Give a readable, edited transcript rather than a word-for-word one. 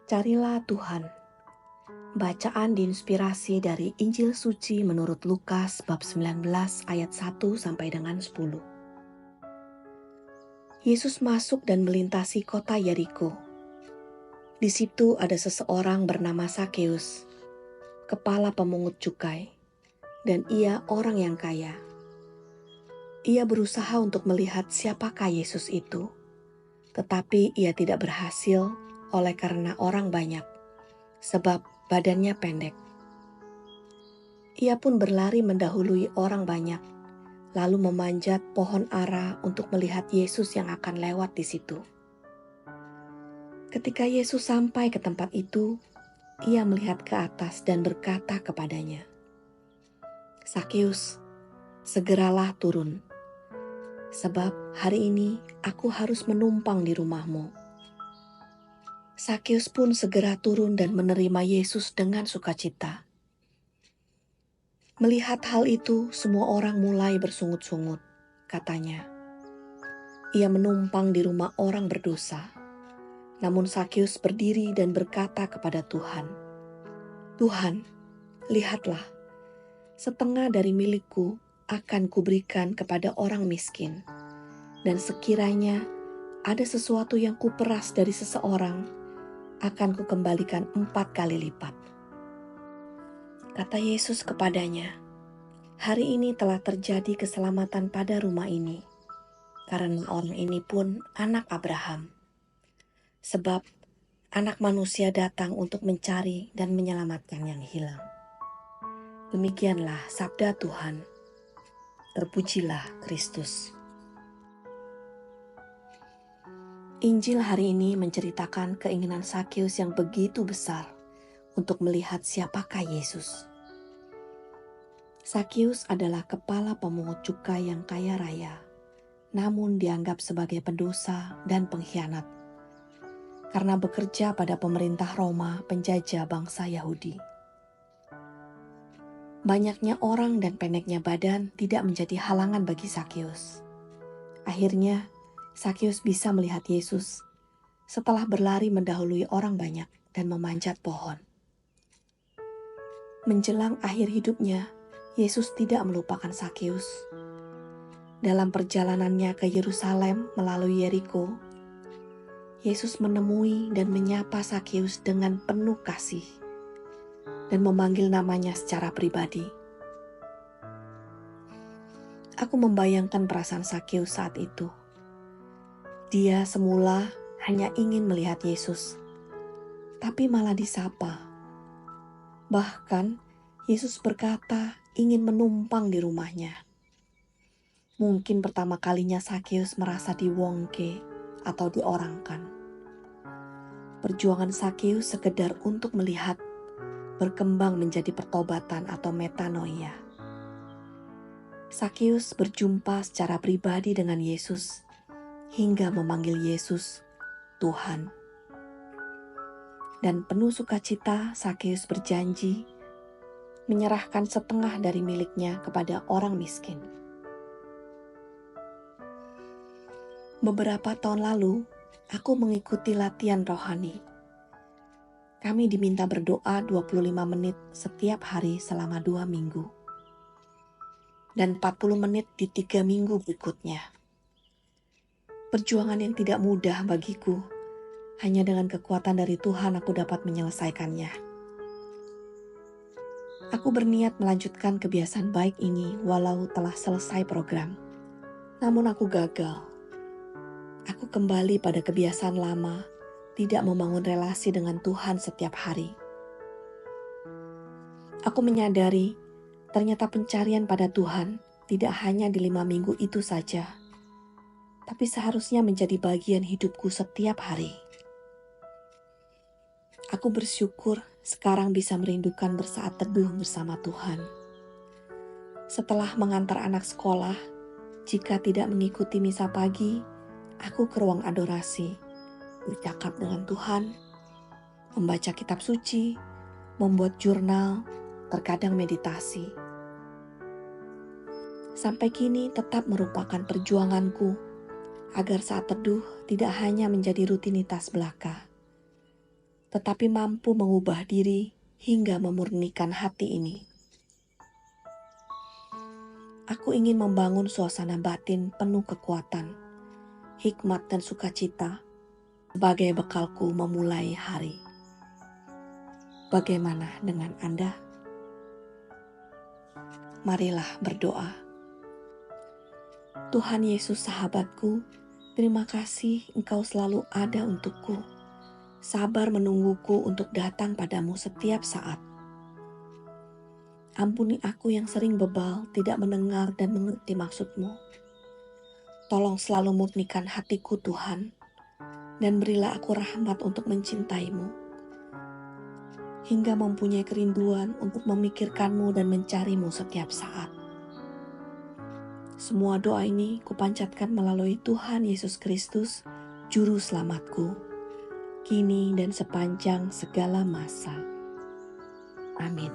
Carilah Tuhan. Bacaan diinspirasi dari Injil Suci menurut Lukas bab 19 ayat 1 sampai dengan 10. Yesus masuk dan melintasi kota Yeriko. Di situ ada seseorang bernama Sakeus, kepala pemungut cukai, dan ia orang yang kaya. Ia berusaha untuk melihat siapakah Yesus itu, tetapi ia tidak berhasil oleh karena orang banyak, sebab badannya pendek. Ia pun berlari mendahului orang banyak, lalu memanjat pohon ara untuk melihat Yesus yang akan lewat di situ. Ketika Yesus sampai ke tempat itu, ia melihat ke atas dan berkata kepadanya, "Sakeus, segeralah turun, sebab hari ini aku harus menumpang di rumahmu." Sakeus pun segera turun dan menerima Yesus dengan sukacita. Melihat hal itu, semua orang mulai bersungut-sungut. Katanya, ia menumpang di rumah orang berdosa. Namun Sakeus berdiri dan berkata kepada Tuhan, "Tuhan, lihatlah, setengah dari milikku akan kuberikan kepada orang miskin. Dan sekiranya ada sesuatu yang kuperas dari seseorang, akan kukembalikan 4 kali lipat." Kata Yesus kepadanya, "Hari ini telah terjadi keselamatan pada rumah ini, karena orang ini pun anak Abraham. Sebab Anak Manusia datang untuk mencari dan menyelamatkan yang hilang." Demikianlah sabda Tuhan. Terpujilah Kristus. Injil hari ini menceritakan keinginan Sakeus yang begitu besar untuk melihat siapakah Yesus. Sakeus adalah kepala pemungut cukai yang kaya raya, namun dianggap sebagai pendosa dan pengkhianat karena bekerja pada pemerintah Roma penjajah bangsa Yahudi. Banyaknya orang dan pendeknya badan tidak menjadi halangan bagi Sakeus. Akhirnya, Sakeus bisa melihat Yesus setelah berlari mendahului orang banyak dan memanjat pohon. Menjelang akhir hidupnya, Yesus tidak melupakan Sakeus. Dalam perjalanannya ke Yerusalem melalui Yeriko, Yesus menemui dan menyapa Sakeus dengan penuh kasih dan memanggil namanya secara pribadi. Aku membayangkan perasaan Sakeus saat itu. Dia semula hanya ingin melihat Yesus, tapi malah disapa. Bahkan Yesus berkata ingin menumpang di rumahnya. Mungkin pertama kalinya Sakeus merasa diwongke atau diorangkan. Perjuangan Sakeus sekedar untuk melihat berkembang menjadi pertobatan atau metanoia. Sakeus berjumpa secara pribadi dengan Yesus hingga memanggil Yesus Tuhan. Dan penuh sukacita Sakeus berjanji menyerahkan setengah dari miliknya kepada orang miskin. Beberapa tahun lalu, aku mengikuti latihan rohani. Kami diminta berdoa 25 menit setiap hari selama 2 minggu. Dan 40 menit di 3 minggu berikutnya. Perjuangan yang tidak mudah bagiku. Hanya dengan kekuatan dari Tuhan aku dapat menyelesaikannya. Aku berniat melanjutkan kebiasaan baik ini walau telah selesai program. Namun aku gagal. Aku kembali pada kebiasaan lama, tidak membangun relasi dengan Tuhan setiap hari. Aku menyadari ternyata pencarian pada Tuhan tidak hanya di 5 minggu itu saja, tapi seharusnya menjadi bagian hidupku setiap hari. Aku bersyukur sekarang bisa merindukan bersaat teduh bersama Tuhan. Setelah mengantar anak sekolah, jika tidak mengikuti misa pagi, aku ke ruang adorasi, bercakap dengan Tuhan, membaca kitab suci, membuat jurnal, terkadang meditasi. Sampai kini tetap merupakan perjuanganku agar saat teduh tidak hanya menjadi rutinitas belaka, tetapi mampu mengubah diri hingga memurnikan hati ini. Aku ingin membangun suasana batin penuh kekuatan, hikmat dan sukacita sebagai bekalku memulai hari. Bagaimana dengan Anda? Marilah berdoa. Tuhan Yesus sahabatku, terima kasih Engkau selalu ada untukku, sabar menungguku untuk datang padamu setiap saat. Ampuni aku yang sering bebal, tidak mendengar dan mengerti maksud-Mu. Tolong selalu murnikan hatiku Tuhan, dan berilah aku rahmat untuk mencintai-Mu, hingga mempunyai kerinduan untuk memikirkan-Mu dan mencari-Mu setiap saat. Semua doa ini kupanjatkan melalui Tuhan Yesus Kristus, Juru Selamatku, kini dan sepanjang segala masa. Amin.